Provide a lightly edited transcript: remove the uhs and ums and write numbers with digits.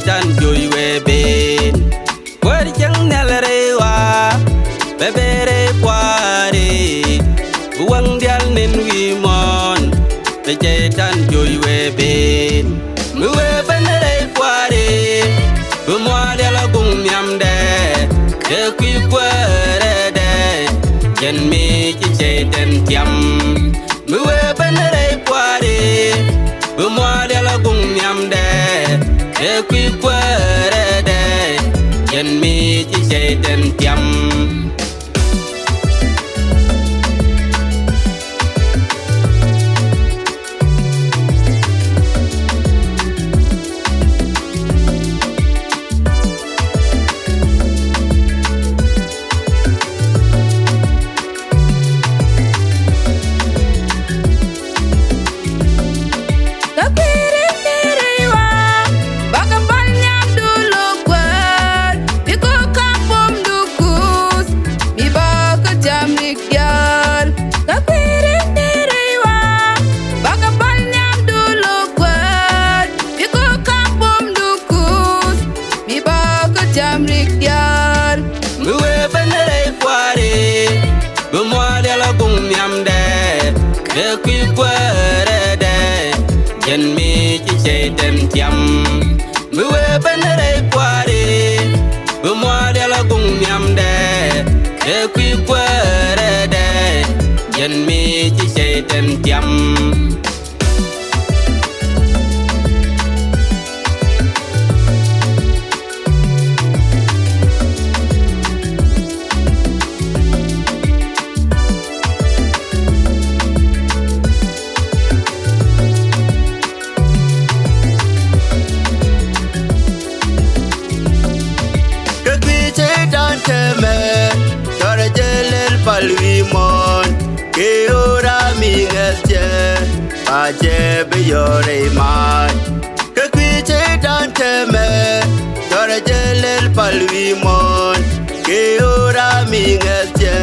tan joy we ben wer jang nalrewa bebere poare buang dial nen wi mon tan joy we ben we benere poare bu mo de la gung nyam de qui poare de yen mi ci tan tiam we benere poare bu mo de la gung nyam de qui poare de yen mi ci tan tiam qui poare de yen mi ci tan tiam we benere poare bu mo de la gung nyam de qui poare de yen mi ci tan tiam Palwi mon ke ora mi ngesje aje be yore mai ke kwiche dante me tore jelel palwi mon ke ora mi ngesje